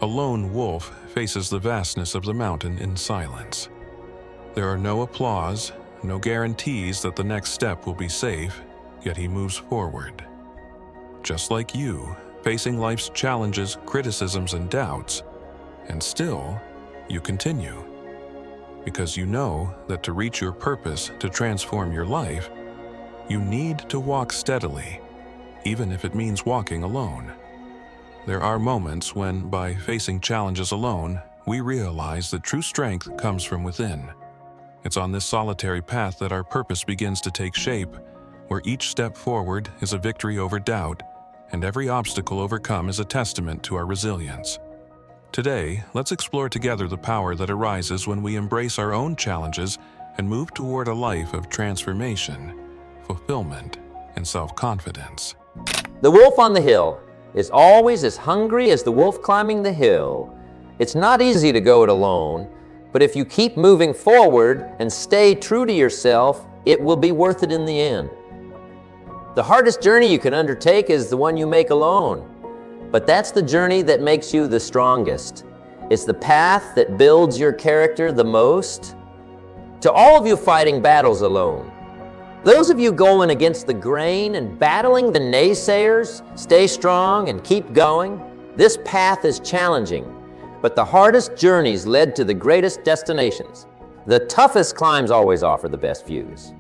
A lone wolf faces the vastness of the mountain in silence. There are no applause, no guarantees that the next step will be safe, yet he moves forward. Just like you, facing life's challenges, criticisms, and doubts, and still, you continue. Because you know that to reach your purpose, to transform your life, you need to walk steadily, even if it means walking alone. There are moments when, by facing challenges alone, we realize that true strength comes from within. It's on this solitary path that our purpose begins to take shape, where each step forward is a victory over doubt, and every obstacle overcome is a testament to our resilience. Today, let's explore together the power that arises when we embrace our own challenges and move toward a life of transformation, fulfillment, and self-confidence. The wolf on the hill is always as hungry as the wolf climbing the hill. It's not easy to go it alone, but if you keep moving forward and stay true to yourself, it will be worth it in the end. The hardest journey you can undertake is the one you make alone, but that's the journey that makes you the strongest. It's the path that builds your character the most. To all of you fighting battles alone, those of you going against the grain and battling the naysayers, stay strong and keep going. This path is challenging, but the hardest journeys led to the greatest destinations. The toughest climbs always offer the best views.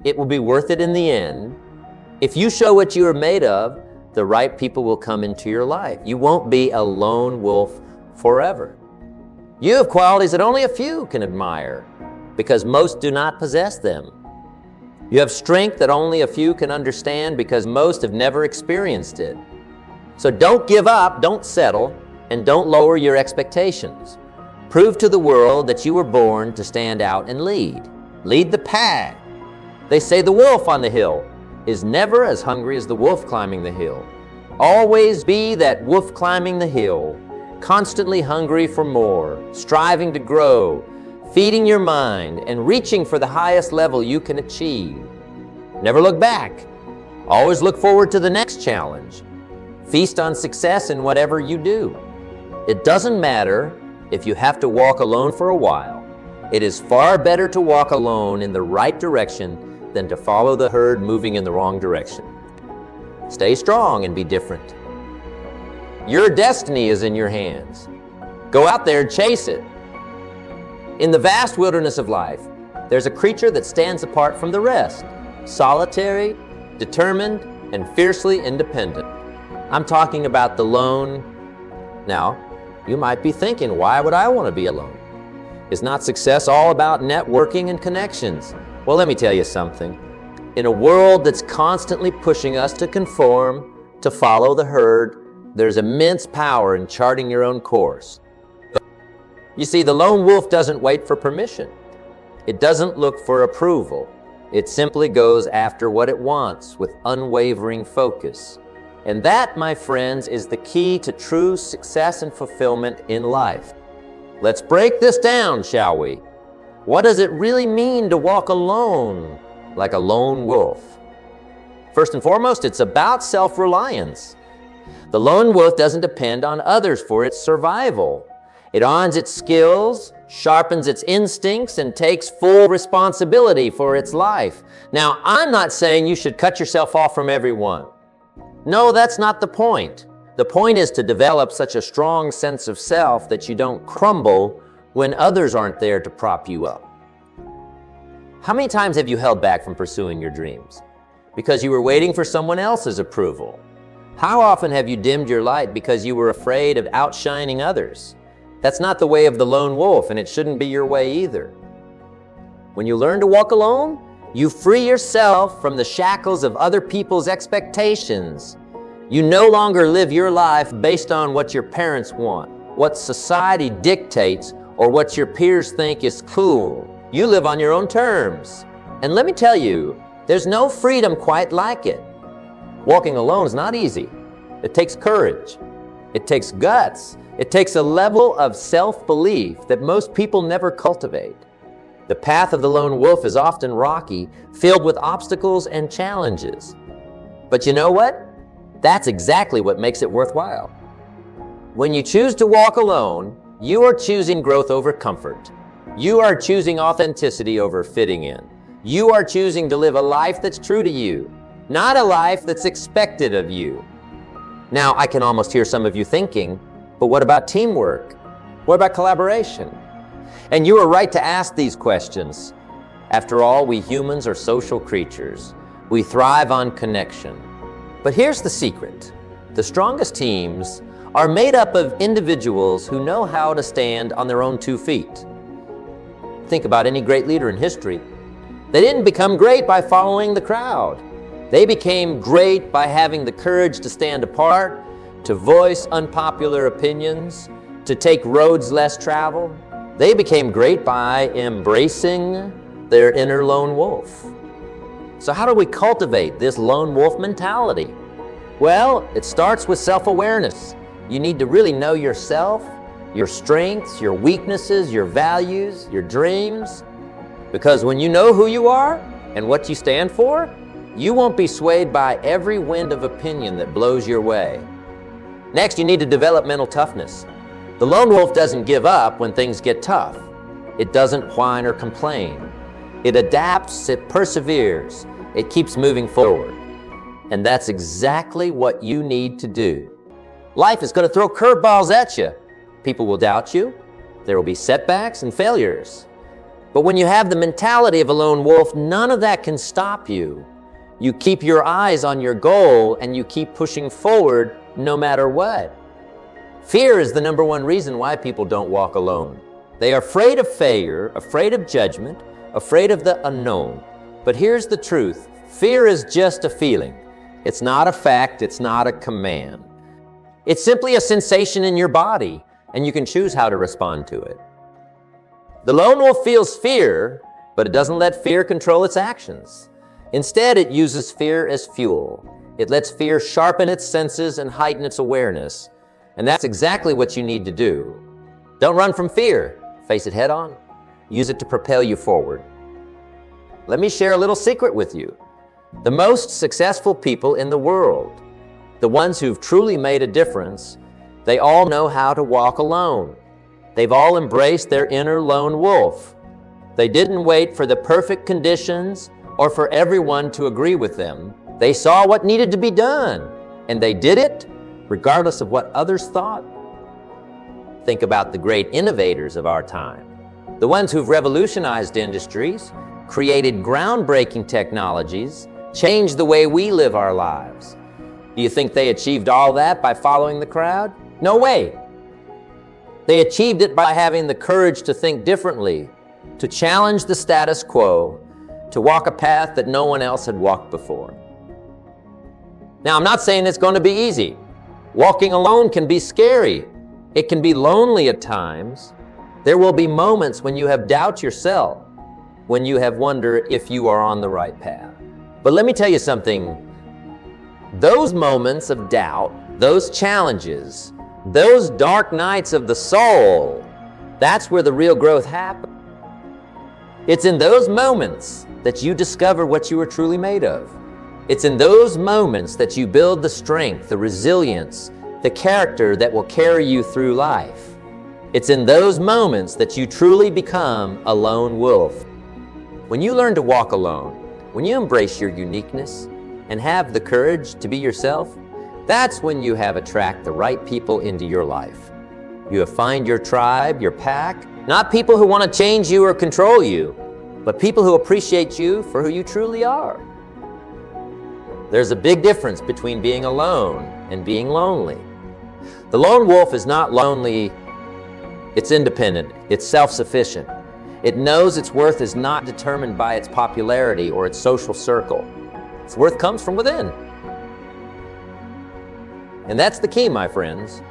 It will be worth it in the end. If you show what you are made of, the right people will come into your life. You won't be a lone wolf forever. You have qualities that only a few can admire, because most do not possess them. You have strength that only a few can understand, because most have never experienced it. So don't give up, don't settle, and don't lower your expectations. Prove to the world that you were born to stand out and lead. Lead the pack. They say the wolf on the hill is never as hungry as the wolf climbing the hill. Always be that wolf climbing the hill, constantly hungry for more, striving to grow, feeding your mind, and reaching for the highest level you can achieve. Never look back. Always look forward to the next challenge. Feast on success in whatever you do. It doesn't matter if you have to walk alone for a while. It is far better to walk alone in the right direction than to follow the herd moving in the wrong direction. Stay strong and be different. Your destiny is in your hands. Go out there and chase it. In the vast wilderness of life, there's a creature that stands apart from the rest, solitary, determined, and fiercely independent. I'm talking about the lone. Now, you might be thinking, why would I want to be alone? Is not success all about networking and connections? Well, let me tell you something. In a world that's constantly pushing us to conform, to follow the herd, there's immense power in charting your own course. You see, the lone wolf doesn't wait for permission. It doesn't look for approval. It simply goes after what it wants with unwavering focus. And that, my friends, is the key to true success and fulfillment in life. Let's break this down, shall we? What does it really mean to walk alone like a lone wolf? First and foremost, it's about self-reliance. The lone wolf doesn't depend on others for its survival. It owns its skills, sharpens its instincts, and takes full responsibility for its life. Now, I'm not saying you should cut yourself off from everyone. No, that's not the point. The point is to develop such a strong sense of self that you don't crumble when others aren't there to prop you up. How many times have you held back from pursuing your dreams? Because you were waiting for someone else's approval. How often have you dimmed your light because you were afraid of outshining others? That's not the way of the lone wolf, and it shouldn't be your way either. When you learn to walk alone, you free yourself from the shackles of other people's expectations. You no longer live your life based on what your parents want, what society dictates, or what your peers think is cool. You live on your own terms. And let me tell you, there's no freedom quite like it. Walking alone is not easy. It takes courage. It takes guts. It takes a level of self-belief that most people never cultivate. The path of the lone wolf is often rocky, filled with obstacles and challenges. But you know what? That's exactly what makes it worthwhile. When you choose to walk alone, you are choosing growth over comfort. You are choosing authenticity over fitting in. You are choosing to live a life that's true to you, not a life that's expected of you. Now, I can almost hear some of you thinking, but what about teamwork? What about collaboration? And you are right to ask these questions. After all, we humans are social creatures. We thrive on connection. But here's the secret. The strongest teams are made up of individuals who know how to stand on their own 2 feet. Think about any great leader in history. They didn't become great by following the crowd. They became great by having the courage to stand apart, to voice unpopular opinions, to take roads less traveled. They became great by embracing their inner lone wolf. So how do we cultivate this lone wolf mentality? Well, it starts with self-awareness. You need to really know yourself, your strengths, your weaknesses, your values, your dreams. Because when you know who you are and what you stand for, you won't be swayed by every wind of opinion that blows your way. Next, you need to develop mental toughness. The lone wolf doesn't give up when things get tough. It doesn't whine or complain. It adapts, it perseveres, it keeps moving forward. And that's exactly what you need to do. Life is going to throw curveballs at you. People will doubt you. There will be setbacks and failures. But when you have the mentality of a lone wolf, none of that can stop you. You keep your eyes on your goal and you keep pushing forward no matter what. Fear is the number one reason why people don't walk alone. They are afraid of failure, afraid of judgment, afraid of the unknown. But here's the truth. Fear is just a feeling. It's not a fact, it's not a command. It's simply a sensation in your body, and you can choose how to respond to it. The lone wolf feels fear, but it doesn't let fear control its actions. Instead, it uses fear as fuel. It lets fear sharpen its senses and heighten its awareness. And that's exactly what you need to do. Don't run from fear. Face it head on. Use it to propel you forward. Let me share a little secret with you. The most successful people in the world, the ones who've truly made a difference, they all know how to walk alone. They've all embraced their inner lone wolf. They didn't wait for the perfect conditions or for everyone to agree with them. They saw what needed to be done, and they did it regardless of what others thought. Think about the great innovators of our time, the ones who've revolutionized industries, created groundbreaking technologies, changed the way we live our lives. Do you think they achieved all that by following the crowd? No way. They achieved it by having the courage to think differently, to challenge the status quo, to walk a path that no one else had walked before. Now, I'm not saying it's going to be easy. Walking alone can be scary. It can be lonely at times. There will be moments when you have doubt yourself, when you have wondered if you are on the right path. But let me tell you something. Those moments of doubt, those challenges, those dark nights of the soul, that's where the real growth happens. It's in those moments that you discover what you are truly made of. It's in those moments that you build the strength, the resilience, the character that will carry you through life. It's in those moments that you truly become a lone wolf. When you learn to walk alone, when you embrace your uniqueness and have the courage to be yourself, that's when you have attract the right people into your life. You have find your tribe, your pack, not people who want to change you or control you, but people who appreciate you for who you truly are. There's a big difference between being alone and being lonely. The lone wolf is not lonely, it's independent, it's self-sufficient. It knows its worth is not determined by its popularity or its social circle. Its worth comes from within. And that's the key, my friends.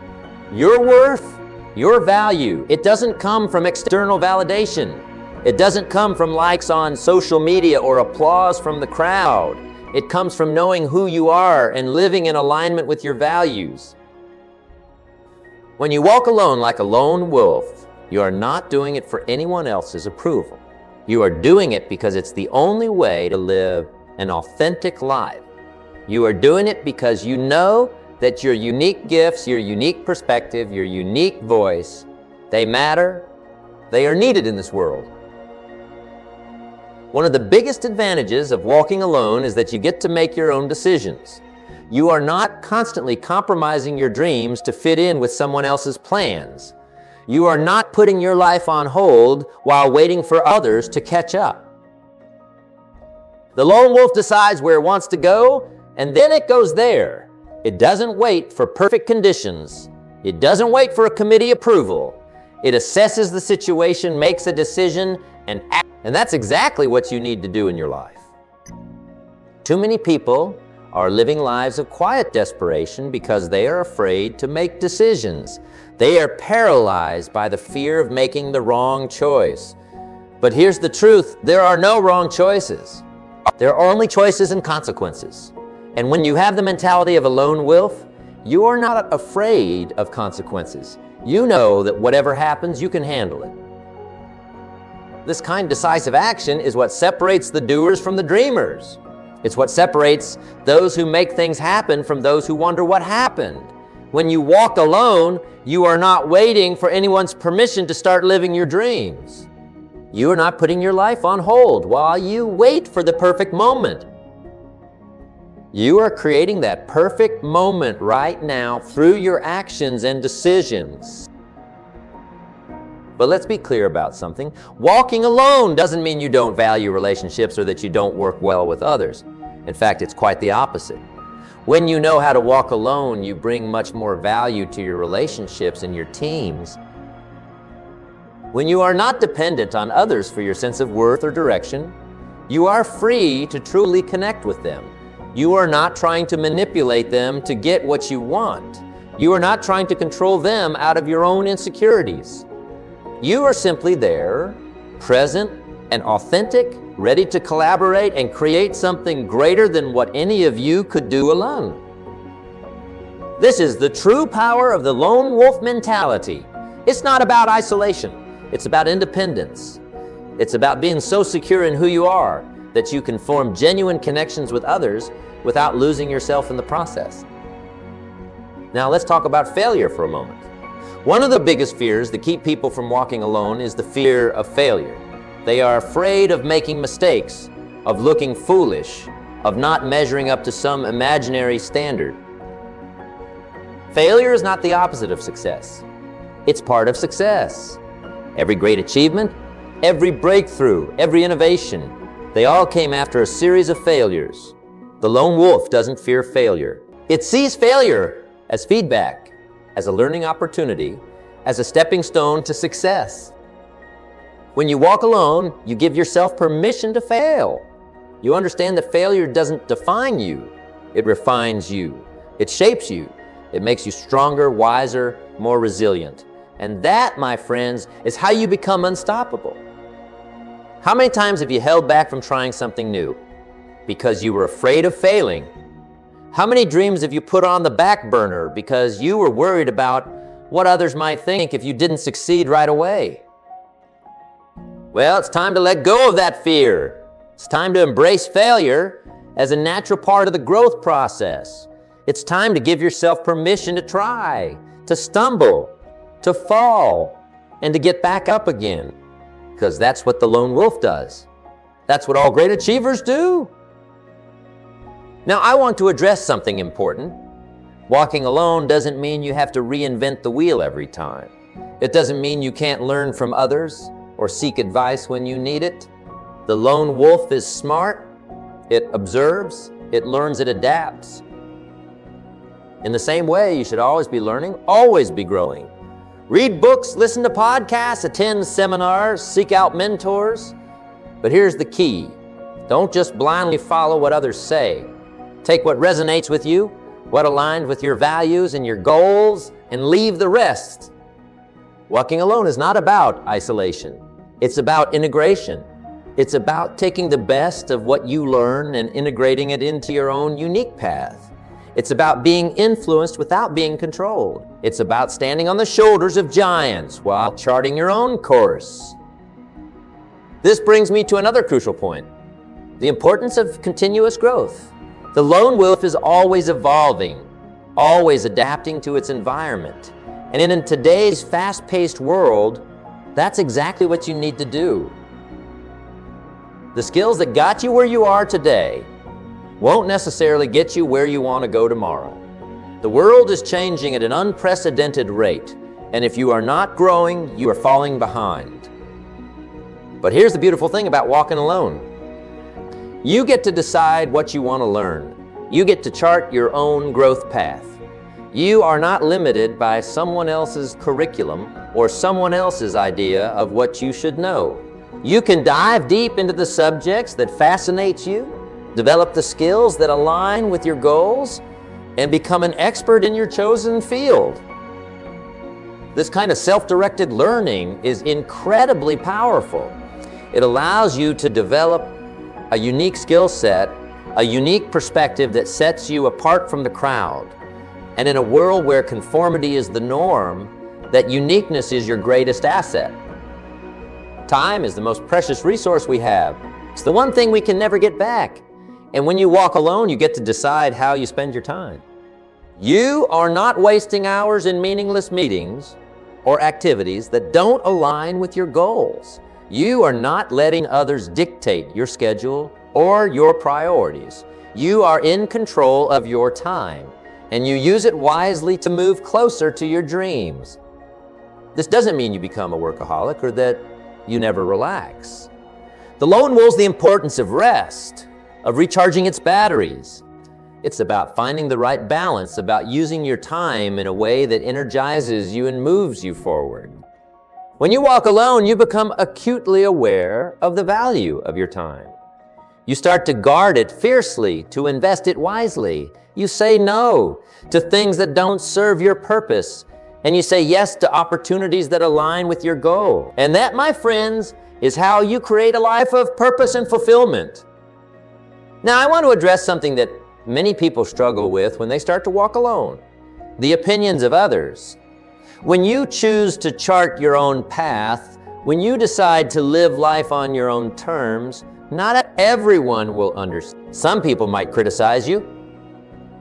Your worth, your value, it doesn't come from external validation. It doesn't come from likes on social media or applause from the crowd. It comes from knowing who you are and living in alignment with your values. When you walk alone like a lone wolf, you are not doing it for anyone else's approval. You are doing it because it's the only way to live an authentic life. You are doing it because you know that your unique gifts, your unique perspective, your unique voice, they matter, they are needed in this world. One of the biggest advantages of walking alone is that you get to make your own decisions. You are not constantly compromising your dreams to fit in with someone else's plans. You are not putting your life on hold while waiting for others to catch up. The lone wolf decides where it wants to go, and then it goes there. It doesn't wait for perfect conditions. It doesn't wait for a committee approval. It assesses the situation, makes a decision, and acts. And that's exactly what you need to do in your life. Too many people are living lives of quiet desperation because they are afraid to make decisions. They are paralyzed by the fear of making the wrong choice. But here's the truth, there are no wrong choices. There are only choices and consequences. And when you have the mentality of a lone wolf, you are not afraid of consequences. You know that whatever happens, you can handle it. This kind of decisive action is what separates the doers from the dreamers. It's what separates those who make things happen from those who wonder what happened. When you walk alone, you are not waiting for anyone's permission to start living your dreams. You are not putting your life on hold while you wait for the perfect moment. You are creating that perfect moment right now through your actions and decisions. But let's be clear about something. Walking alone doesn't mean you don't value relationships or that you don't work well with others. In fact, it's quite the opposite. When you know how to walk alone, you bring much more value to your relationships and your teams. When you are not dependent on others for your sense of worth or direction, you are free to truly connect with them. You are not trying to manipulate them to get what you want. You are not trying to control them out of your own insecurities. You are simply there, present and authentic, ready to collaborate and create something greater than what any of you could do alone. This is the true power of the lone wolf mentality. It's not about isolation. It's about independence. It's about being so secure in who you are that you can form genuine connections with others without losing yourself in the process. Now let's talk about failure for a moment. One of the biggest fears that keep people from walking alone is the fear of failure. They are afraid of making mistakes, of looking foolish, of not measuring up to some imaginary standard. Failure is not the opposite of success. It's part of success. Every great achievement, every breakthrough, every innovation, they all came after a series of failures. The lone wolf doesn't fear failure. It sees failure as feedback, as a learning opportunity, as a stepping stone to success. When you walk alone, you give yourself permission to fail. You understand that failure doesn't define you. It refines you. It shapes you. It makes you stronger, wiser, more resilient. And that, my friends, is how you become unstoppable. How many times have you held back from trying something new because you were afraid of failing? How many dreams have you put on the back burner because you were worried about what others might think if you didn't succeed right away? Well, it's time to let go of that fear. It's time to embrace failure as a natural part of the growth process. It's time to give yourself permission to try, to stumble, to fall, and to get back up again. Because that's what the lone wolf does. That's what all great achievers do. Now, I want to address something important. Walking alone doesn't mean you have to reinvent the wheel every time. It doesn't mean you can't learn from others or seek advice when you need it. The lone wolf is smart. It observes, it learns, it adapts. In the same way, you should always be learning, always be growing. Read books, listen to podcasts, attend seminars, seek out mentors. But here's the key. Don't just blindly follow what others say. Take what resonates with you, what aligns with your values and your goals, and leave the rest. Walking alone is not about isolation. It's about integration. It's about taking the best of what you learn and integrating it into your own unique path. It's about being influenced without being controlled. It's about standing on the shoulders of giants while charting your own course. This brings me to another crucial point, the importance of continuous growth. The lone wolf is always evolving. always adapting to its environment. And in today's fast-paced world, that's exactly what you need to do. The skills that got you where you are today won't necessarily get you where you want to go tomorrow. The world is changing at an unprecedented rate, and if you are not growing, you are falling behind. But here's the beautiful thing about walking alone. You get to decide what you want to learn. You get to chart your own growth path. You are not limited by someone else's curriculum or someone else's idea of what you should know. You can dive deep into the subjects that fascinate you, develop the skills that align with your goals, and become an expert in your chosen field. This kind of self-directed learning is incredibly powerful. It allows you to develop a unique skill set, a unique perspective that sets you apart from the crowd. And in a world where conformity is the norm, that uniqueness is your greatest asset. Time is the most precious resource we have. It's the one thing we can never get back. And when you walk alone, you get to decide how you spend your time. You are not wasting hours in meaningless meetings or activities that don't align with your goals. You are not letting others dictate your schedule or your priorities. You are in control of your time, and you use it wisely to move closer to your dreams. This doesn't mean you become a workaholic or that you never relax. The lone wolf's the importance of rest, of recharging its batteries. It's about finding the right balance, about using your time in a way that energizes you and moves you forward. When you walk alone, you become acutely aware of the value of your time. You start to guard it fiercely, to invest it wisely. You say no to things that don't serve your purpose, and you say yes to opportunities that align with your goal. And that, my friends, is how you create a life of purpose and fulfillment. Now, I want to address something that many people struggle with when they start to walk alone: the opinions of others. When you choose to chart your own path, when you decide to live life on your own terms, not everyone will understand. Some people might criticize you,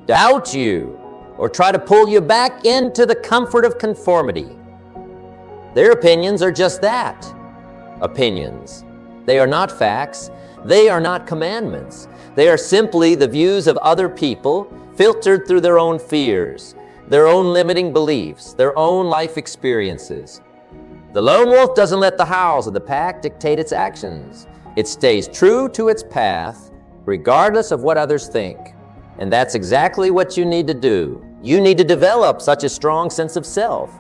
doubt you, or try to pull you back into the comfort of conformity. Their opinions are just that, opinions. They are not facts. They are not commandments. They are simply the views of other people filtered through their own fears, their own limiting beliefs, their own life experiences. The lone wolf doesn't let the howls of the pack dictate its actions. It stays true to its path, regardless of what others think. And that's exactly what you need to do. You need to develop such a strong sense of self,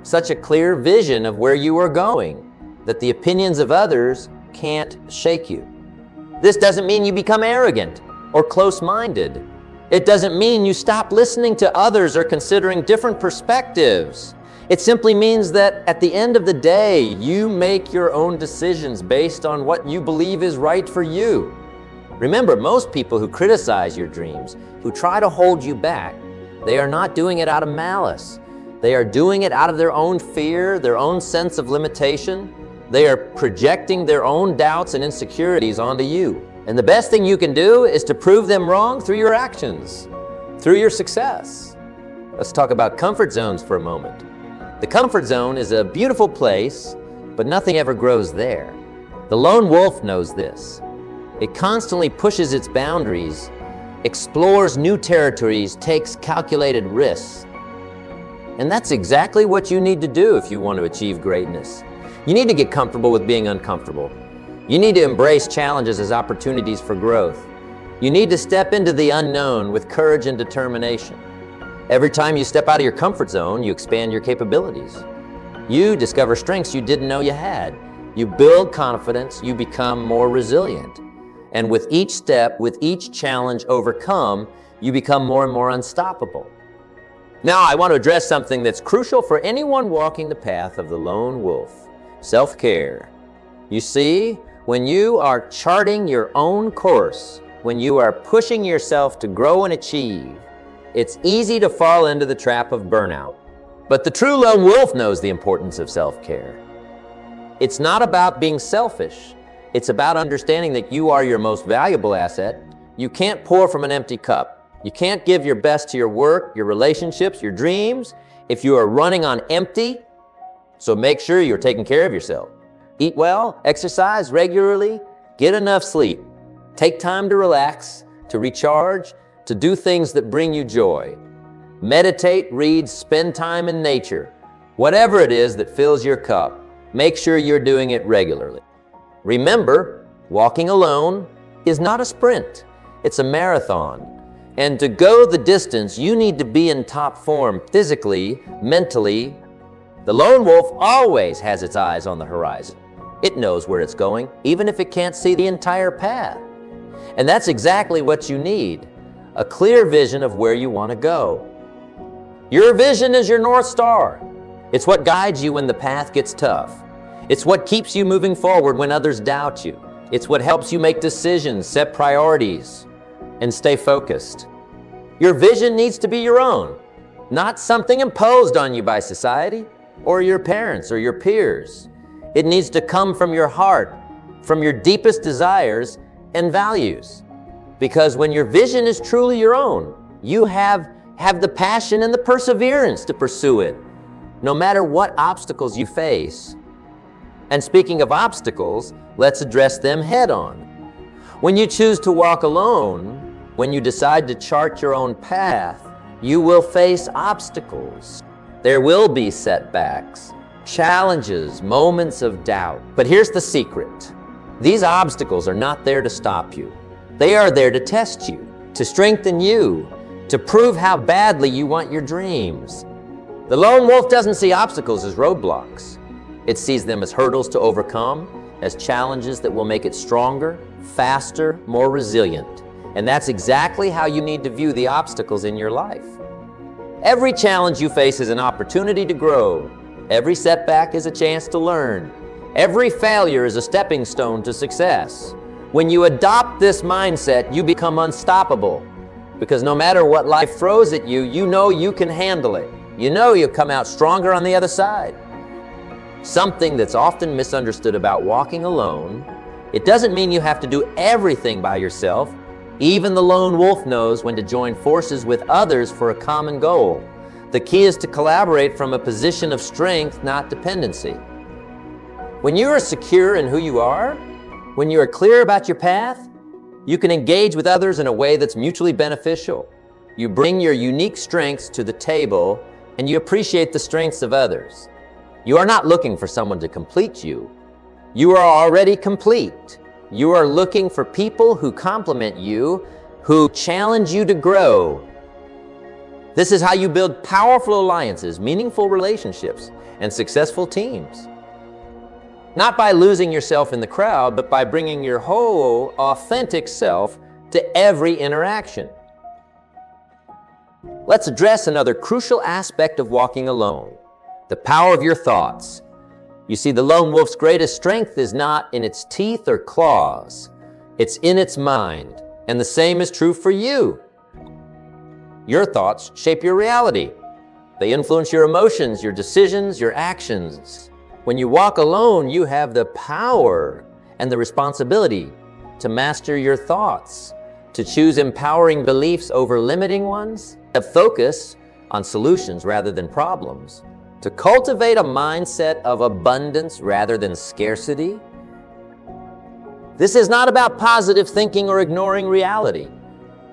such a clear vision of where you are going, that the opinions of others can't shake you. This doesn't mean you become arrogant or close-minded. It doesn't mean you stop listening to others or considering different perspectives. It simply means that at the end of the day, you make your own decisions based on what you believe is right for you. Remember, most people who criticize your dreams, who try to hold you back, they are not doing it out of malice. They are doing it out of their own fear, their own sense of limitation. They are projecting their own doubts and insecurities onto you. And the best thing you can do is to prove them wrong through your actions, through your success. Let's talk about comfort zones for a moment. The comfort zone is a beautiful place, but nothing ever grows there. The lone wolf knows this. It constantly pushes its boundaries, explores new territories, takes calculated risks. And that's exactly what you need to do if you want to achieve greatness. You need to get comfortable with being uncomfortable. You need to embrace challenges as opportunities for growth. You need to step into the unknown with courage and determination. Every time you step out of your comfort zone, you expand your capabilities. You discover strengths you didn't know you had. You build confidence, you become more resilient. And with each step, with each challenge overcome, you become more and more unstoppable. Now, I want to address something that's crucial for anyone walking the path of the lone wolf: self-care. You see, when you are charting your own course, when you are pushing yourself to grow and achieve, it's easy to fall into the trap of burnout. But the true lone wolf knows the importance of self-care. It's not about being selfish. It's about understanding that you are your most valuable asset. You can't pour from an empty cup. You can't give your best to your work, your relationships, your dreams if you are running on empty. So make sure you're taking care of yourself. Eat well, exercise regularly, get enough sleep. Take time to relax, to recharge, to do things that bring you joy. Meditate, read, spend time in nature. Whatever it is that fills your cup, make sure you're doing it regularly. Remember, walking alone is not a sprint, it's a marathon. And to go the distance, you need to be in top form physically, mentally. The lone wolf always has its eyes on the horizon. It knows where it's going, even if it can't see the entire path. And that's exactly what you need, a clear vision of where you want to go. Your vision is your North Star. It's what guides you when the path gets tough. It's what keeps you moving forward when others doubt you. It's what helps you make decisions, set priorities, and stay focused. Your vision needs to be your own, not something imposed on you by society or your parents or your peers. It needs to come from your heart, from your deepest desires and values. Because when your vision is truly your own, you have the passion and the perseverance to pursue it, no matter what obstacles you face. And speaking of obstacles, let's address them head on. When you choose to walk alone, when you decide to chart your own path, you will face obstacles. There will be setbacks, challenges, moments of doubt. But here's the secret. These obstacles are not there to stop you. They are there to test you, to strengthen you, to prove how badly you want your dreams. The lone wolf doesn't see obstacles as roadblocks. It sees them as hurdles to overcome, as challenges that will make it stronger, faster, more resilient. And that's exactly how you need to view the obstacles in your life. Every challenge you face is an opportunity to grow. Every setback is a chance to learn. Every failure is a stepping stone to success. When you adopt this mindset, you become unstoppable. Because no matter what life throws at you, you know you can handle it. You know you'll come out stronger on the other side. Something that's often misunderstood about walking alone, it doesn't mean you have to do everything by yourself. Even the lone wolf knows when to join forces with others for a common goal. The key is to collaborate from a position of strength, not dependency. When you are secure in who you are, when you are clear about your path, you can engage with others in a way that's mutually beneficial. You bring your unique strengths to the table and you appreciate the strengths of others. You are not looking for someone to complete you. You are already complete. You are looking for people who complement you, who challenge you to grow. This is how you build powerful alliances, meaningful relationships, and successful teams. Not by losing yourself in the crowd, but by bringing your whole, authentic self to every interaction. Let's address another crucial aspect of walking alone, the power of your thoughts. You see, the lone wolf's greatest strength is not in its teeth or claws. It's in its mind. And the same is true for you. Your thoughts shape your reality. They influence your emotions, your decisions, your actions. When you walk alone, you have the power and the responsibility to master your thoughts, to choose empowering beliefs over limiting ones, to focus on solutions rather than problems, to cultivate a mindset of abundance rather than scarcity. This is not about positive thinking or ignoring reality.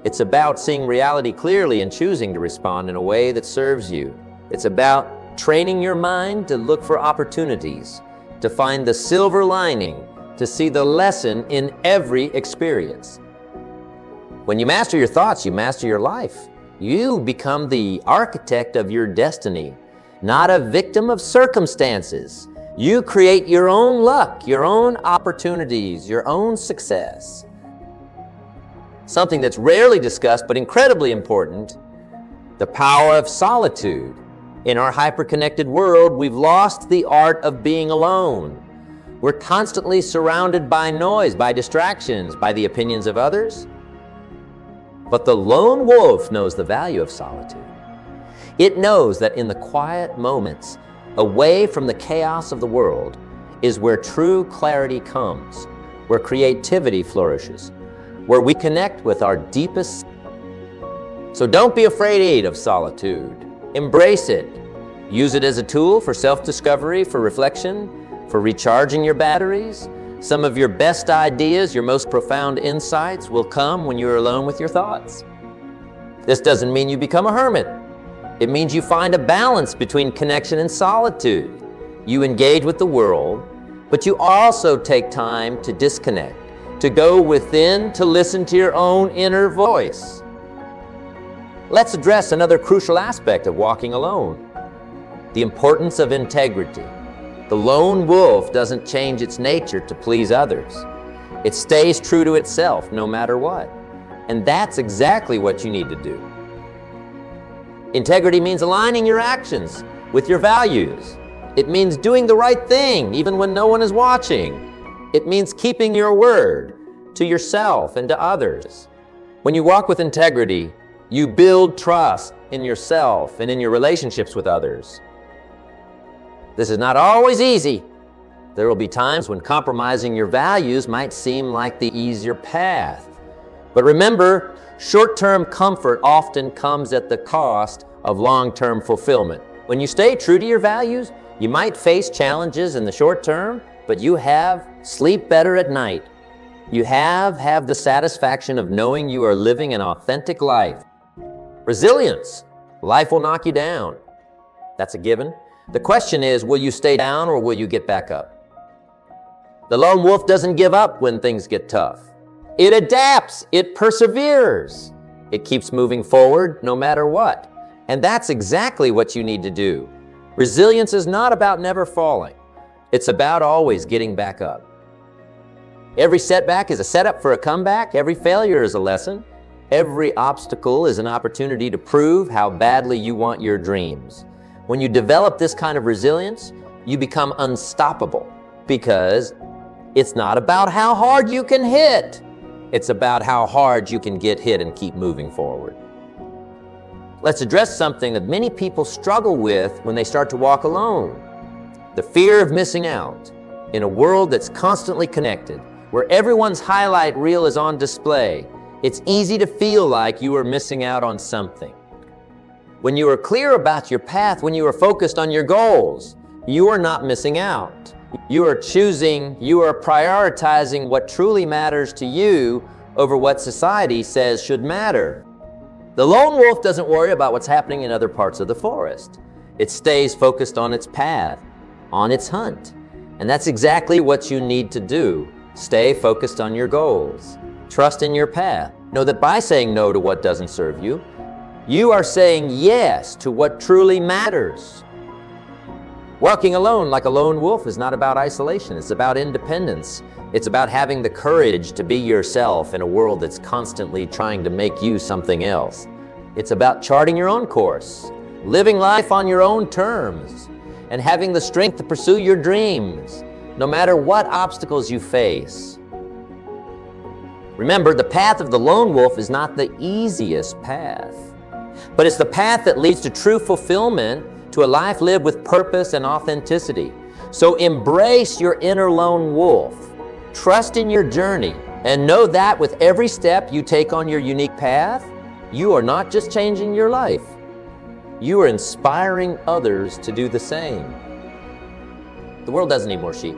It's about seeing reality clearly and choosing to respond in a way that serves you. It's about training your mind to look for opportunities, to find the silver lining, to see the lesson in every experience. When you master your thoughts, you master your life. You become the architect of your destiny, not a victim of circumstances. You create your own luck, your own opportunities, your own success. Something that's rarely discussed but incredibly important, the power of solitude. In our hyper-connected world, we've lost the art of being alone. We're constantly surrounded by noise, by distractions, by the opinions of others. But the lone wolf knows the value of solitude. It knows that in the quiet moments, away from the chaos of the world, is where true clarity comes, where creativity flourishes, where we connect with our deepest. So don't be afraid of solitude. Embrace it. Use it as a tool for self-discovery, for reflection, for recharging your batteries. Some of your best ideas, your most profound insights will come when you're alone with your thoughts. This doesn't mean you become a hermit. It means you find a balance between connection and solitude. You engage with the world, but you also take time to disconnect, to go within, to listen to your own inner voice. Let's address another crucial aspect of walking alone: the importance of integrity. The lone wolf doesn't change its nature to please others. It stays true to itself no matter what. And that's exactly what you need to do. Integrity means aligning your actions with your values. It means doing the right thing even when no one is watching. It means keeping your word to yourself and to others. When you walk with integrity, you build trust in yourself and in your relationships with others. This is not always easy. There will be times when compromising your values might seem like the easier path. But remember, short-term comfort often comes at the cost of long-term fulfillment. When you stay true to your values, you might face challenges in the short term, but you have sleep better at night. You have the satisfaction of knowing you are living an authentic life. Resilience. Life will knock you down. That's a given. The question is, will you stay down or will you get back up? The lone wolf doesn't give up when things get tough. It adapts, it perseveres. It keeps moving forward no matter what. And that's exactly what you need to do. Resilience is not about never falling. It's about always getting back up. Every setback is a setup for a comeback. Every failure is a lesson. Every obstacle is an opportunity to prove how badly you want your dreams. When you develop this kind of resilience, you become unstoppable, because it's not about how hard you can hit. It's about how hard you can get hit and keep moving forward. Let's address something that many people struggle with when they start to walk alone: the fear of missing out. In a world that's constantly connected, where everyone's highlight reel is on display, it's easy to feel like you are missing out on something. When you are clear about your path, when you are focused on your goals, you are not missing out. You are choosing, you are prioritizing what truly matters to you over what society says should matter. The lone wolf doesn't worry about what's happening in other parts of the forest. It stays focused on its path, on its hunt. And that's exactly what you need to do. Stay focused on your goals. Trust in your path. Know that by saying no to what doesn't serve you, you are saying yes to what truly matters. Walking alone like a lone wolf is not about isolation. It's about independence. It's about having the courage to be yourself in a world that's constantly trying to make you something else. It's about charting your own course, living life on your own terms, and having the strength to pursue your dreams, no matter what obstacles you face. Remember, the path of the lone wolf is not the easiest path, but it's the path that leads to true fulfillment, to a life lived with purpose and authenticity. So embrace your inner lone wolf. Trust in your journey, and know that with every step you take on your unique path, you are not just changing your life, you are inspiring others to do the same. The world doesn't need more sheep.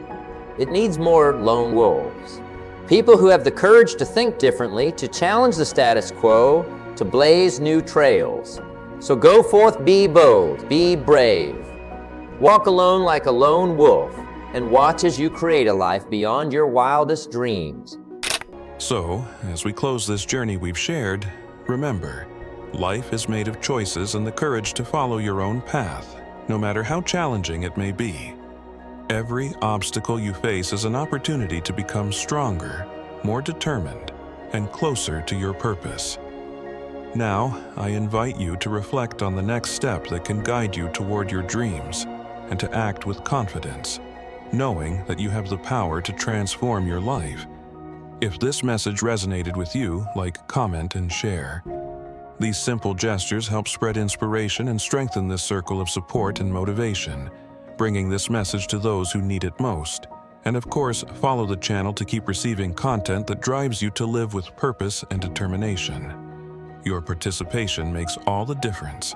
It needs more lone wolves. People who have the courage to think differently, to challenge the status quo, to blaze new trails. So go forth, be bold, be brave. Walk alone like a lone wolf, and watch as you create a life beyond your wildest dreams. So, as we close this journey we've shared, remember, life is made of choices and the courage to follow your own path, no matter how challenging it may be. Every obstacle you face is an opportunity to become stronger, more determined, and closer to your purpose. Now, I invite you to reflect on the next step that can guide you toward your dreams, and to act with confidence, knowing that you have the power to transform your life. If this message resonated with you, like, comment, and share. These simple gestures help spread inspiration and strengthen this circle of support and motivation, bringing this message to those who need it most. And of course, follow the channel to keep receiving content that drives you to live with purpose and determination. Your participation makes all the difference.